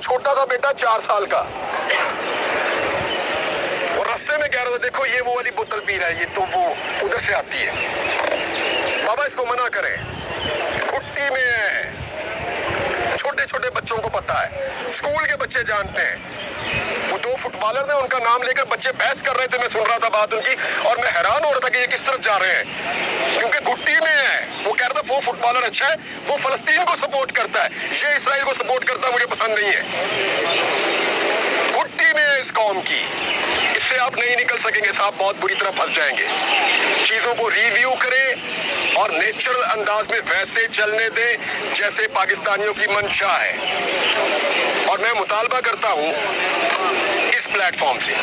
छोटा सा बेटा 4 साल का, और रास्ते में कह रहा था देखो ये वो वाली बोतल पी रहा है, ये तो वो उधर से आती है, बाबा इसको मना करें, घुट्टी में है। छोटे छोटे बच्चों को पता है, स्कूल के बच्चे जानते हैं। वो 2 फुटबॉलर थे, उनका नाम लेकर बच्चे बहस कर रहे थे, मैं सुन रहा था बात उनकी, और मैं हैरान हो रहा था कि ये किस तरफ जा रहे हैं, क्योंकि घुट्टी में है। वो कह रहा था वो फुटबॉलर अच्छा है, वो फलस्तीन को सपोर्ट करता है, ये इसराइल को सपोर्ट करता है, मुझे पसंद नहीं है। घुट्टी में है इस कौम की, इससे आप नहीं निकल सकेंगे साहब, बहुत बुरी तरह फंस जाएंगे। चीजों को रिव्यू करें और नेचुरल अंदाज में वैसे चलने दें जैसे पाकिस्तानियों की मंशा है। और मैं मुतालबा करता हूं इस प्लेटफॉर्म से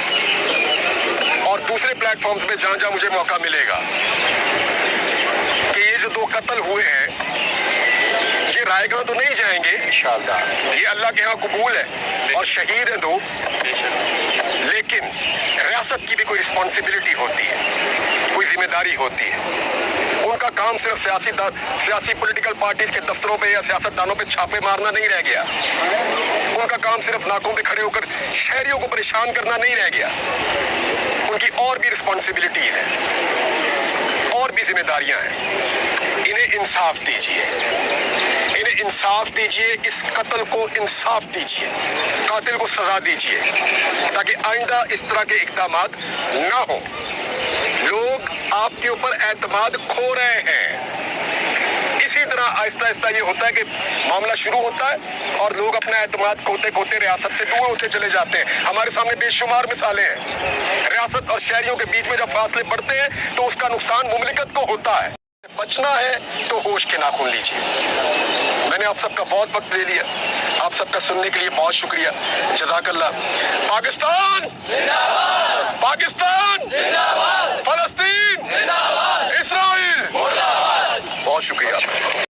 और दूसरे प्लेटफॉर्म्स पे जहां जहां मुझे मौका मिलेगा कि ये जो 2 कत्ल हुए हैं ये रायगढ़ तो नहीं जाएंगे इंशाअल्लाह, ये अल्लाह के यहाँ कबूल है और शहीद हैं 2, लेकिन रियासत की भी कोई रिस्पॉन्सिबिलिटी होती है, कोई जिम्मेदारी होती है। उनका काम सिर्फ सियासी पॉलिटिकल पार्टीज के दफ्तरों पे या सियासतदानों पे छापे मारना नहीं रह गया। उनका काम सिर्फ नाकों पे खड़े होकर शहरियों को परेशान करना नहीं रह गया। उनकी और भी रिस्पॉन्सिबिलिटी है और भी जिम्मेदारियां हैं। इन्हें इंसाफ दीजिए, इन्हें इंसाफ दीजिए, इस कत्ल को इंसाफ दीजिए, कातिल को सजा दीजिए, ताकि आइंदा इस तरह के इक़दामात ना हो। लोग आपके ऊपर एतमाद खो रहे हैं। इसी तरह आहिस्ता आहिस्ता ये होता है कि मामला शुरू होता है और लोग अपना एतमाद खोते खोते रियासत से दूर होते चले जाते हैं। हमारे सामने बेशुमार मिसालें हैं। रियासत और शहरियों के बीच में जब फासले बढ़ते हैं तो उसका नुकसान मुमलिकत को होता है। बचना है तो होश के नाखून लीजिए। मैंने आप सबका बहुत वक्त ले लिया, आप सबका सुनने के लिए बहुत शुक्रिया। जज़ाकल्लाह। पाकिस्तान जिंदाबाद, पाकिस्तान जिंदाबाद, फलस्तीन जिंदाबाद, इसराइल जिंदाबाद। बहुत शुक्रिया।